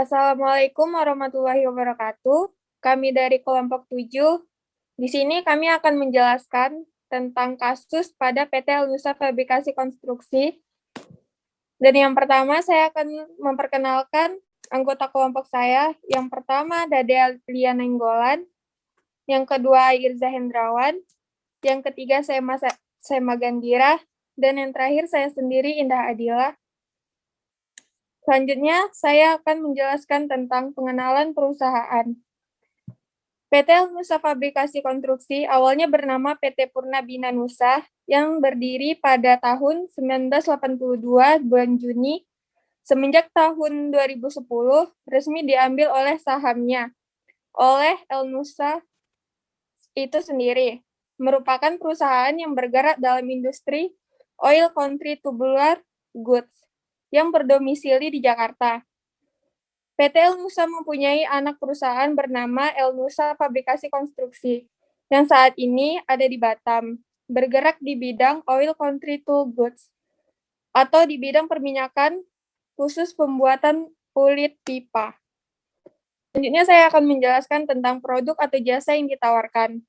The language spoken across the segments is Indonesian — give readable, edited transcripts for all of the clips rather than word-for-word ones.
Assalamualaikum warahmatullahi wabarakatuh. Kami dari kelompok 7. Di sini kami akan menjelaskan tentang kasus pada PT Elnusa Fabrikasi Konstruksi. Dan yang pertama saya akan memperkenalkan anggota kelompok saya. Yang pertama Dade Lia Nenggolan, yang kedua Irza Hendrawan, yang ketiga saya Magandira, dan yang terakhir saya sendiri Indah Adila. Selanjutnya, saya akan menjelaskan tentang pengenalan perusahaan. PT Elnusa Fabrikasi Konstruksi awalnya bernama PT Purnabina Nusa yang berdiri pada tahun 1982 bulan Juni. Semenjak tahun 2010, resmi diambil oleh sahamnya oleh Elnusa itu sendiri, merupakan perusahaan yang bergerak dalam industri oil country tubular goods yang berdomisili di Jakarta. PT Elnusa mempunyai anak perusahaan bernama Elnusa Fabrikasi Konstruksi, yang saat ini ada di Batam, bergerak di bidang oil country tool goods, atau di bidang perminyakan khusus pembuatan kulit pipa. Selanjutnya saya akan menjelaskan tentang produk atau jasa yang ditawarkan.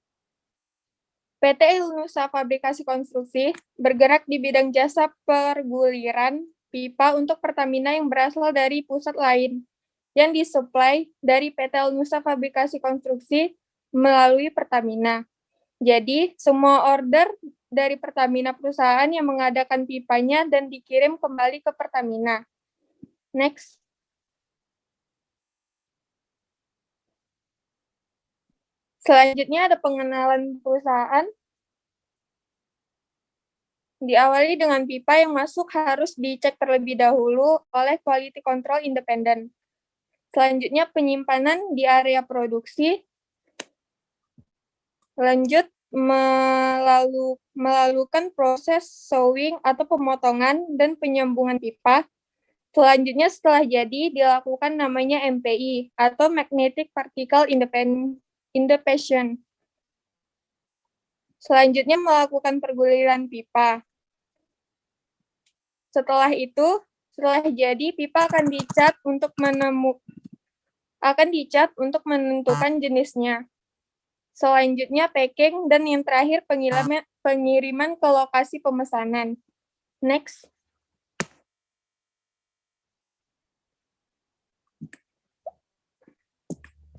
PT Elnusa Fabrikasi Konstruksi bergerak di bidang jasa perguliran pipa untuk Pertamina yang berasal dari pusat lain, yang disuplai dari PT Elnusa Fabrikasi Konstruksi melalui Pertamina. Jadi, semua order dari Pertamina perusahaan yang mengadakan pipanya dan dikirim kembali ke Pertamina. Next. Selanjutnya ada pengenalan perusahaan. Diawali dengan pipa yang masuk harus dicek terlebih dahulu oleh Quality Control Independent. Selanjutnya penyimpanan di area produksi. Lanjut melakukan proses sewing atau pemotongan dan penyambungan pipa. Selanjutnya setelah jadi dilakukan namanya MPI atau Magnetic Particle Independent. Selanjutnya melakukan perguliran pipa. Setelah jadi pipa akan dicat untuk menentukan jenisnya. Selanjutnya packing dan yang terakhir pengiriman ke lokasi pemesanan. Next.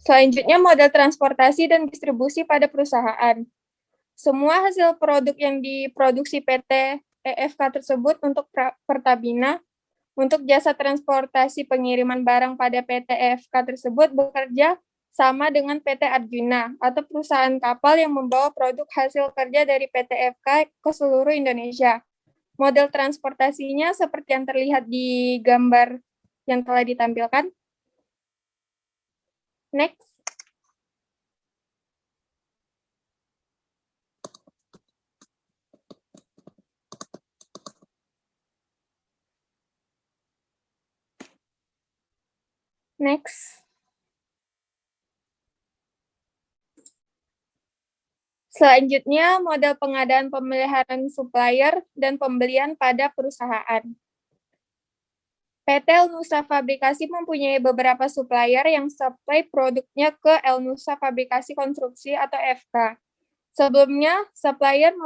Selanjutnya model transportasi dan distribusi pada perusahaan. Semua hasil produk yang diproduksi PT EFK tersebut untuk Pertamina, untuk jasa transportasi pengiriman barang pada PT EFK tersebut bekerja sama dengan PT Arjuna atau perusahaan kapal yang membawa produk hasil kerja dari PT EFK ke seluruh Indonesia. Model transportasinya seperti yang terlihat di gambar yang telah ditampilkan. Next. Next. Selanjutnya, model pengadaan pemeliharaan supplier dan pembelian pada perusahaan. PT Elnusa Fabrikasi mempunyai beberapa supplier yang supply produknya ke Elnusa Fabrikasi Konstruksi atau FK. Sebelumnya, supplier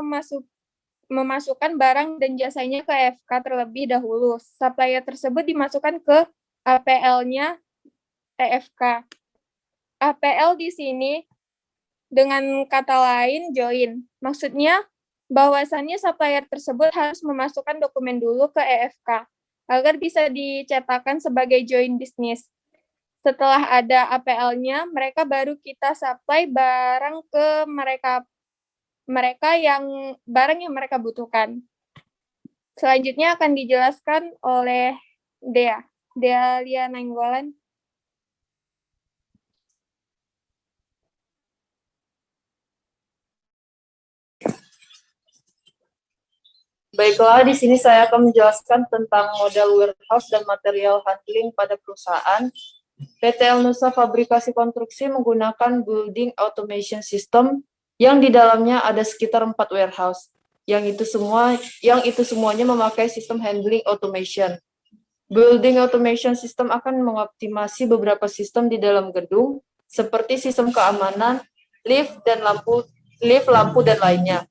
memasukkan barang dan jasanya ke FK terlebih dahulu. Supplier tersebut dimasukkan ke APL-nya TFK. APL di sini dengan kata lain join. Maksudnya bahwasannya supplier tersebut harus memasukkan dokumen dulu ke EFK agar bisa dicetakkan sebagai join bisnis. Setelah ada APL-nya, mereka baru kita supply barang ke mereka yang mereka butuhkan. Selanjutnya akan dijelaskan oleh Dea Lia Nenggolan. Baiklah, di sini saya akan menjelaskan tentang model warehouse dan material handling pada perusahaan. PT Elnusa Fabrikasi Konstruksi menggunakan building automation system yang di dalamnya ada sekitar 4 warehouse, yang itu semuanya memakai sistem handling automation. Building automation system akan mengoptimasi beberapa sistem di dalam gedung, seperti sistem keamanan, lift, lampu, dan lainnya.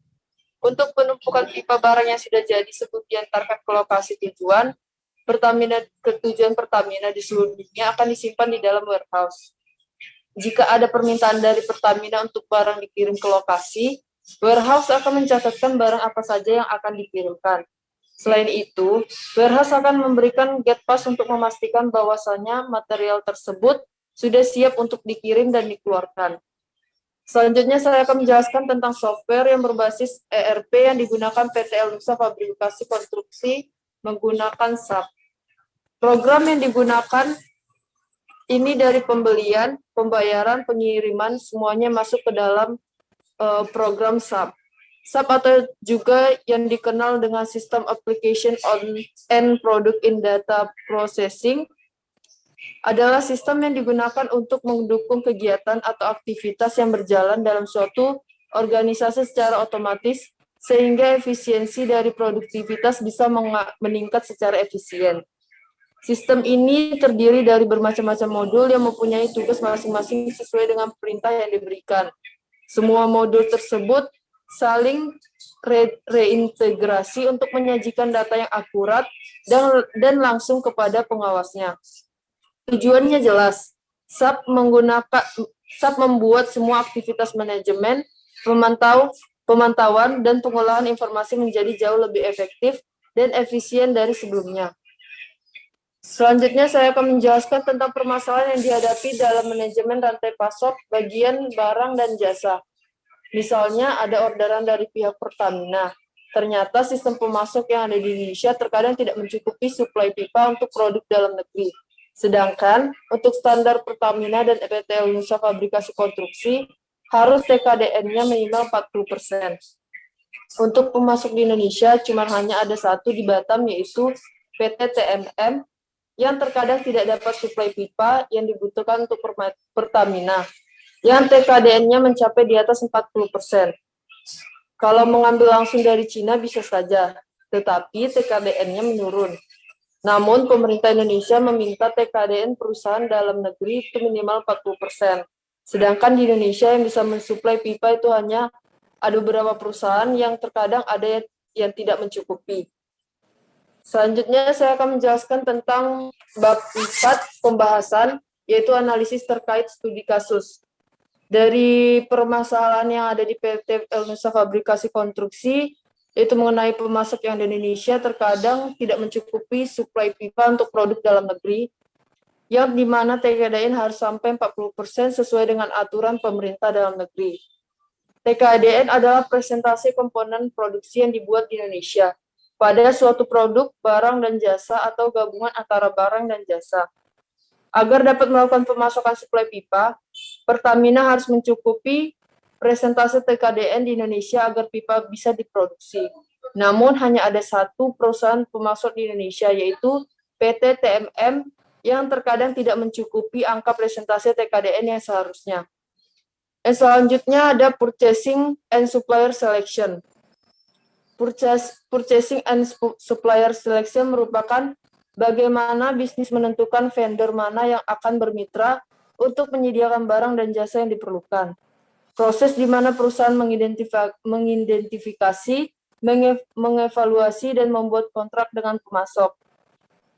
Untuk penumpukan pipa barang yang sudah jadi sebelum diantarkan ke lokasi tujuan Pertamina di seluruh dunia akan disimpan di dalam warehouse. Jika ada permintaan dari Pertamina untuk barang dikirim ke lokasi, warehouse akan mencatatkan barang apa saja yang akan dikirimkan. Selain itu, warehouse akan memberikan gate pass untuk memastikan bahwasannya material tersebut sudah siap untuk dikirim dan dikeluarkan. Selanjutnya saya akan menjelaskan tentang software yang berbasis ERP yang digunakan PT Elnusa Fabrikasi Konstruksi menggunakan SAP. Program yang digunakan ini dari pembelian, pembayaran, pengiriman, semuanya masuk ke dalam program SAP. SAP atau juga yang dikenal dengan System Application on End Product in Data Processing adalah sistem yang digunakan untuk mendukung kegiatan atau aktivitas yang berjalan dalam suatu organisasi secara otomatis sehingga efisiensi dari produktivitas bisa meningkat secara efisien. Sistem ini terdiri dari bermacam-macam modul yang mempunyai tugas masing-masing sesuai dengan perintah yang diberikan. Semua modul tersebut saling reintegrasi untuk menyajikan data yang akurat dan langsung kepada pengawasnya. Tujuannya jelas, SAP membuat semua aktivitas manajemen, pemantauan, dan pengolahan informasi menjadi jauh lebih efektif dan efisien dari sebelumnya. Selanjutnya saya akan menjelaskan tentang permasalahan yang dihadapi dalam manajemen rantai pasok bagian barang dan jasa. Misalnya ada orderan dari pihak Pertamina. Ternyata sistem pemasok yang ada di Indonesia terkadang tidak mencukupi suplai pipa untuk produk dalam negeri. Sedangkan untuk standar Pertamina dan PT Elnusa Fabrikasi Konstruksi harus TKDN-nya minimal 40%. Untuk pemasok di Indonesia cuma hanya ada satu di Batam yaitu PT TMM yang terkadang tidak dapat suplai pipa yang dibutuhkan untuk Pertamina, yang TKDN-nya mencapai di atas 40%. Kalau mengambil langsung dari Cina bisa saja, tetapi TKDN-nya menurun. Namun pemerintah Indonesia meminta TKDN perusahaan dalam negeri itu minimal 40%. Sedangkan di Indonesia yang bisa mensuplai pipa itu hanya ada beberapa perusahaan yang terkadang ada yang tidak mencukupi. Selanjutnya saya akan menjelaskan tentang bab 4 pembahasan, yaitu analisis terkait studi kasus. Dari permasalahan yang ada di PT Elnusa Fabrikasi Konstruksi, yaitu mengenai pemasok yang di Indonesia terkadang tidak mencukupi suplai pipa untuk produk dalam negeri, yang dimana TKDN harus sampai 40% sesuai dengan aturan pemerintah dalam negeri. TKDN adalah presentasi komponen produksi yang dibuat di Indonesia pada suatu produk, barang, dan jasa atau gabungan antara barang dan jasa. Agar dapat melakukan pemasokan suplai pipa, Pertamina harus mencukupi presentase TKDN di Indonesia agar pipa bisa diproduksi. Namun hanya ada satu perusahaan pemasok di Indonesia yaitu PT TMM yang terkadang tidak mencukupi angka presentase TKDN yang seharusnya. Selanjutnya ada Purchasing and Supplier Selection. Purchasing and Supplier Selection merupakan bagaimana bisnis menentukan vendor mana yang akan bermitra untuk menyediakan barang dan jasa yang diperlukan. Proses di mana perusahaan mengidentifikasi, mengevaluasi, dan membuat kontrak dengan pemasok.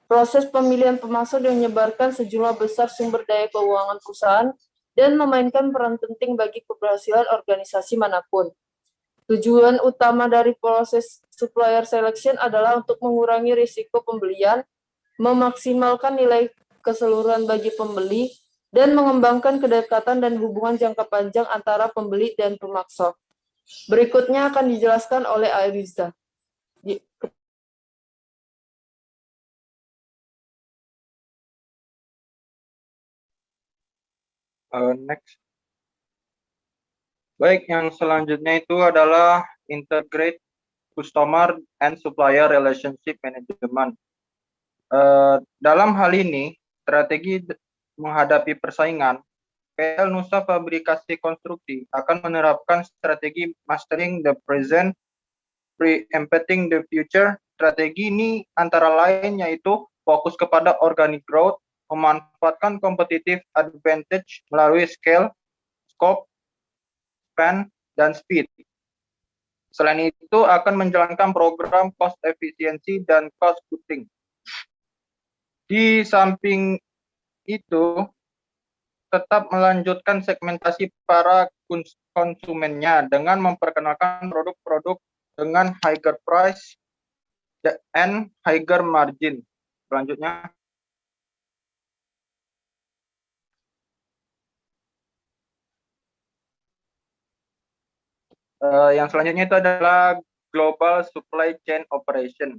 Proses pemilihan pemasok yang menyebarkan sejumlah besar sumber daya keuangan perusahaan dan memainkan peran penting bagi keberhasilan organisasi manapun. Tujuan utama dari proses supplier selection adalah untuk mengurangi risiko pembelian, memaksimalkan nilai keseluruhan bagi pembeli, dan mengembangkan kedekatan dan hubungan jangka panjang antara pembeli dan pemasok. Berikutnya akan dijelaskan oleh Ariza. Next. Baik, yang selanjutnya itu adalah Integrate Customer and Supplier Relationship Management. Dalam hal ini, strategi menghadapi persaingan, PT Elnusa Fabrikasi Konstruksi akan menerapkan strategi Mastering the Present, Pre-Empting the Future. Strategi ini antara lain yaitu fokus kepada organic growth, memanfaatkan competitive advantage melalui scale, scope, span, dan speed. Selain itu, akan menjalankan program cost efficiency dan cost cutting. Di samping itu, tetap melanjutkan segmentasi para konsumennya dengan memperkenalkan produk-produk dengan higher price and higher margin. Selanjutnya, yang selanjutnya itu adalah Global Supply Chain Operation.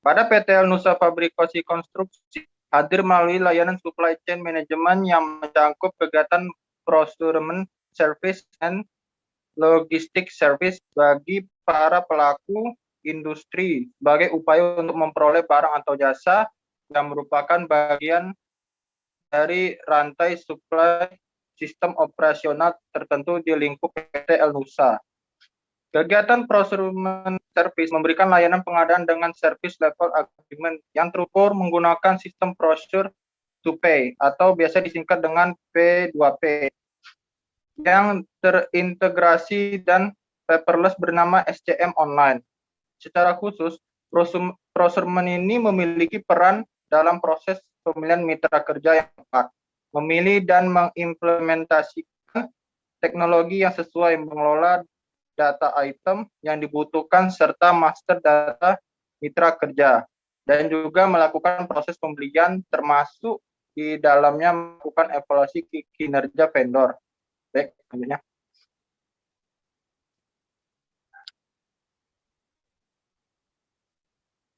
Pada PT Nusa Fabrikasi Konstruksi hadir melalui layanan supply chain management yang mencakup kegiatan procurement service and logistics service bagi para pelaku industri sebagai upaya untuk memperoleh barang atau jasa yang merupakan bagian dari rantai supply sistem operasional tertentu di lingkup PT Nusa. Kegiatan procurement service memberikan layanan pengadaan dengan service level agreement yang terukur menggunakan sistem procure to pay atau biasa disingkat dengan P2P yang terintegrasi dan paperless bernama SCM online. Secara khusus, procurement ini memiliki peran dalam proses pemilihan mitra kerja yang tepat, memilih dan mengimplementasikan teknologi yang sesuai, mengelola data item yang dibutuhkan serta master data mitra kerja, dan juga melakukan proses pembelian termasuk di dalamnya melakukan evaluasi kinerja vendor. Baik, selanjutnya.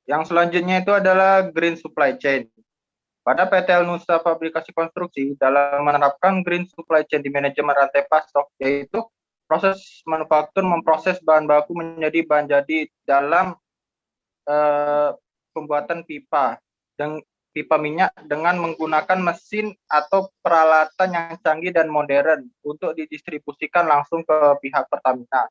Yang selanjutnya itu adalah green supply chain. Pada PT Nusa Fabrikasi Konstruksi dalam menerapkan green supply chain di manajemen rantai pasok, yaitu proses manufaktur memproses bahan baku menjadi bahan jadi dalam pembuatan pipa dan pipa minyak dengan menggunakan mesin atau peralatan yang canggih dan modern untuk didistribusikan langsung ke pihak Pertamina.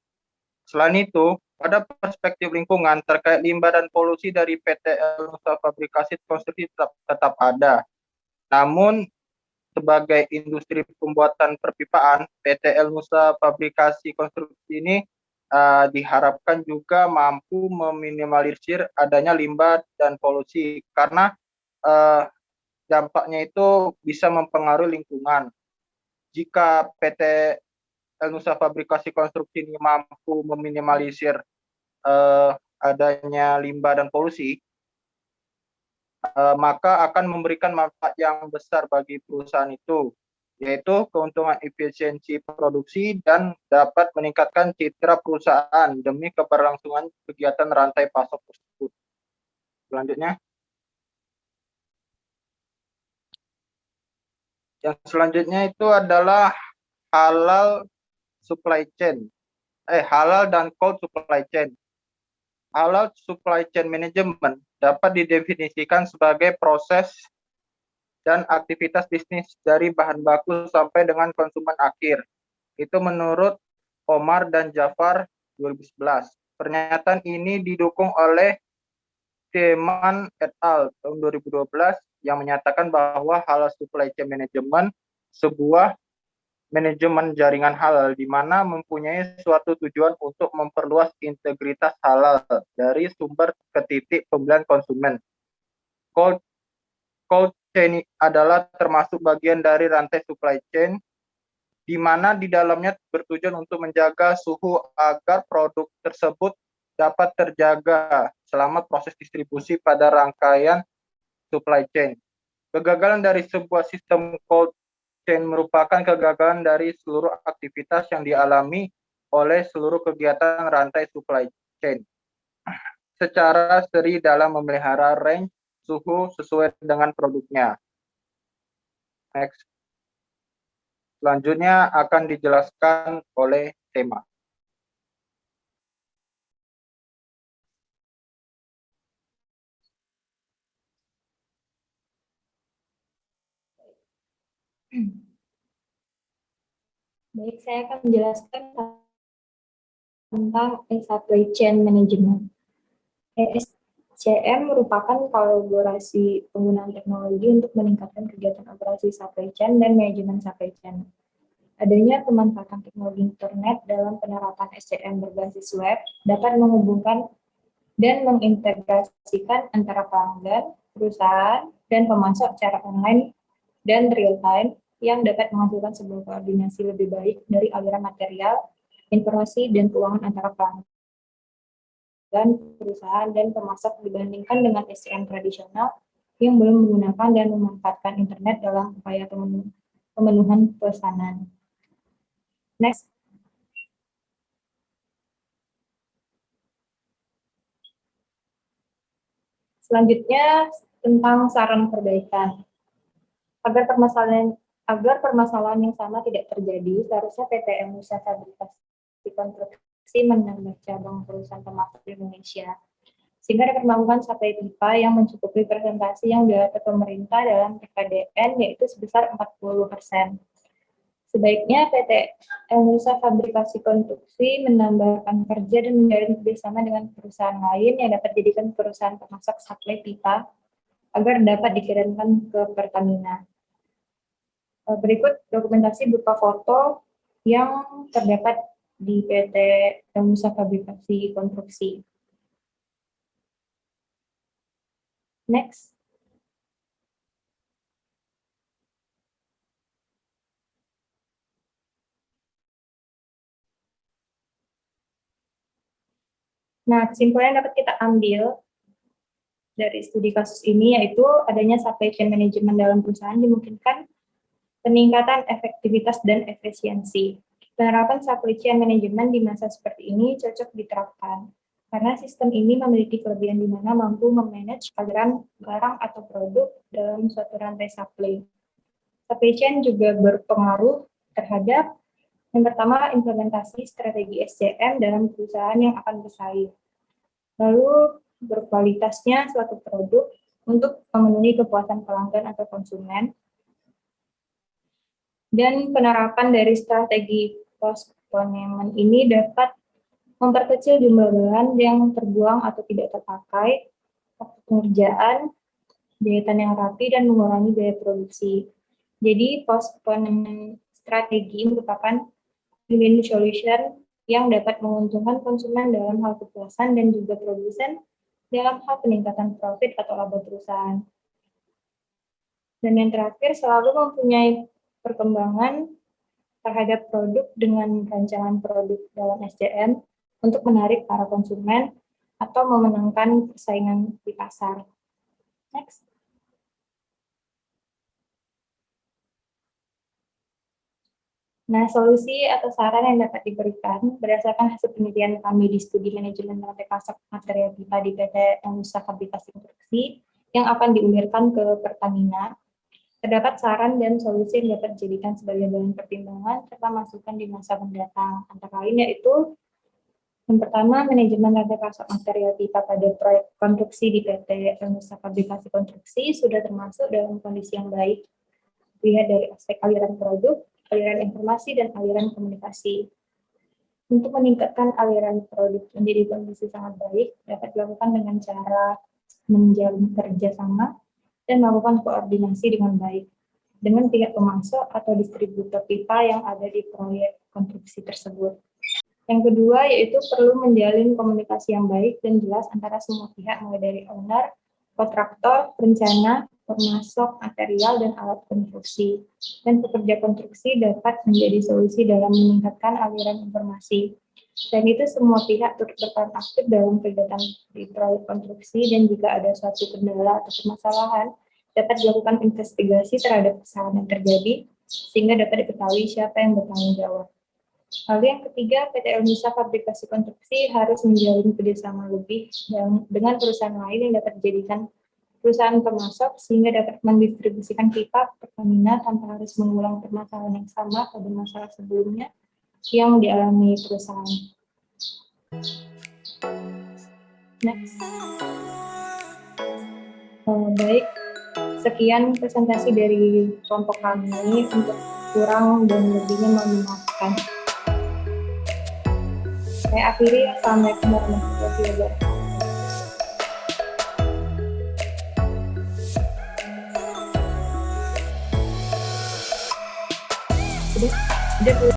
Selain itu, pada perspektif lingkungan terkait limbah dan polusi dari PT Nusa Fabrikasi Konstruksi tetap ada. Namun, sebagai industri pembuatan perpipaan, PT Nusa Fabrikasi Konstruksi ini diharapkan juga mampu meminimalisir adanya limbah dan polusi karena dampaknya itu bisa mempengaruhi lingkungan. Jika PT Nusa Fabrikasi Konstruksi ini mampu meminimalisir adanya limbah dan polusi, maka akan memberikan manfaat yang besar bagi perusahaan itu, yaitu keuntungan efisiensi produksi dan dapat meningkatkan citra perusahaan demi keberlangsungan kegiatan rantai pasok tersebut. Selanjutnya. Yang selanjutnya itu adalah halal supply chain. Halal dan cold supply chain. Halal supply chain management dapat didefinisikan sebagai proses dan aktivitas bisnis dari bahan baku sampai dengan konsumen akhir. Itu menurut Omar dan Jafar 2011. Pernyataan ini didukung oleh Teman et al. Tahun 2012 yang menyatakan bahwa halal supply chain management sebuah manajemen jaringan halal di mana mempunyai suatu tujuan untuk memperluas integritas halal dari sumber ke titik pembelian konsumen. Cold chain adalah termasuk bagian dari rantai supply chain di mana di dalamnya bertujuan untuk menjaga suhu agar produk tersebut dapat terjaga selama proses distribusi pada rangkaian supply chain. Kegagalan dari sebuah sistem cold chain merupakan kegagalan dari seluruh aktivitas yang dialami oleh seluruh kegiatan rantai supply chain secara seri dalam memelihara range suhu sesuai dengan produknya. Next. Selanjutnya akan dijelaskan oleh Tema. Baik, saya akan menjelaskan tentang supply chain management. SCM merupakan kolaborasi penggunaan teknologi untuk meningkatkan kegiatan operasi supply chain dan manajemen supply chain. Adanya pemanfaatan teknologi internet dalam penerapan SCM berbasis web dapat menghubungkan dan mengintegrasikan antara pelanggan, perusahaan, dan pemasok secara online dan real-time yang dapat menghasilkan sebuah koordinasi lebih baik dari aliran material, informasi, dan keuangan antara pelanggan, perusahaan, dan pemasok dibandingkan dengan SCM tradisional yang belum menggunakan dan memanfaatkan internet dalam upaya pemenuhan pesanan. Next. Selanjutnya, tentang saran perbaikan. Agar permasalahan yang sama tidak terjadi, seharusnya PT Nusa Fabrikasi Konstruksi menambah cabang perusahaan pemasok di Indonesia, sehingga dapat melakukan supply pipa yang mencukupi presentasi yang diatur pemerintah dalam PKDN, yaitu sebesar 40%. Sebaiknya PT Nusa Fabrikasi Konstruksi menambahkan kerja dan menjalin kerjasama dengan perusahaan lain yang dapat dijadikan perusahaan pemasok supply pipa agar dapat dikirimkan ke Pertamina. Berikut dokumentasi berupa foto yang terdapat di PT Nusa Fabrikasi Konstruksi. Next. Nah, kesimpulan yang dapat kita ambil dari studi kasus ini yaitu adanya supply chain management dalam perusahaan dimungkinkan peningkatan efektivitas dan efisiensi. Penerapan supply chain management di masa seperti ini cocok diterapkan, karena sistem ini memiliki kelebihan di mana mampu memanage aliran barang atau produk dalam suatu rantai supply. Supply chain juga berpengaruh terhadap yang pertama, implementasi strategi SCM dalam perusahaan yang akan bersaing. Lalu, berkualitasnya suatu produk untuk memenuhi kepuasan pelanggan atau konsumen. Dan penerapan dari strategi postponement ini dapat memperkecil jumlah bahan yang terbuang atau tidak terpakai, waktu pengerjaan, jahitan yang rapi, dan mengurangi biaya produksi. Jadi, postponement strategi merupakan win-win solution yang dapat menguntungkan konsumen dalam hal kepuasan dan juga produsen dalam hal peningkatan profit atau laba perusahaan. Dan yang terakhir, selalu mempunyai perkembangan terhadap produk dengan rancangan produk dalam SCM untuk menarik para konsumen atau memenangkan persaingan di pasar. Next. Nah, solusi atau saran yang dapat diberikan berdasarkan hasil penelitian kami di studi manajemen rantai pasok material pipa di PT Nusa Fabrikasi Konstruksi yang akan diulirkan ke Pertamina. Terdapat saran dan solusi yang dapat dijadikan sebagai bahan pertimbangan serta masukan di masa mendatang. Antara lain yaitu yang pertama, manajemen rantai pasok material pipa pada proyek konstruksi di PT Nusa Fabrikasi Konstruksi sudah termasuk dalam kondisi yang baik. Lihat dari aspek aliran produk, aliran informasi, dan aliran komunikasi. Untuk meningkatkan aliran produk menjadi kondisi sangat baik, dapat dilakukan dengan cara menjalin kerjasama dan melakukan koordinasi dengan baik dengan pihak pemasok atau distributor pipa yang ada di proyek konstruksi tersebut. Yang kedua yaitu perlu menjalin komunikasi yang baik dan jelas antara semua pihak mulai dari owner, kontraktor, perencana, pemasok material dan alat konstruksi. Dan pekerja konstruksi dapat menjadi solusi dalam meningkatkan aliran informasi. Dan itu semua pihak turut berperan aktif dalam kegiatan di proyek konstruksi dan jika ada suatu kendala atau permasalahan, dapat dilakukan investigasi terhadap kesalahan yang terjadi sehingga dapat diketahui siapa yang bertanggung jawab. Lalu yang ketiga, PT Nusa Fabrikasi Konstruksi harus menjalin kerjasama lebih dengan perusahaan lain yang dapat dijadikan perusahaan pemasok sehingga dapat mendistribusikan pipa ke Pertamina tanpa harus mengulang permasalahan yang sama pada masalah sebelumnya yang dialami perusahaan. Next. Baik, sekian presentasi dari kelompok kami. Untuk kurang dan lebihnya mohon dimaafkan. Saya akhiri. Assalamualaikum warahmatullahi wabarakatuh. Udah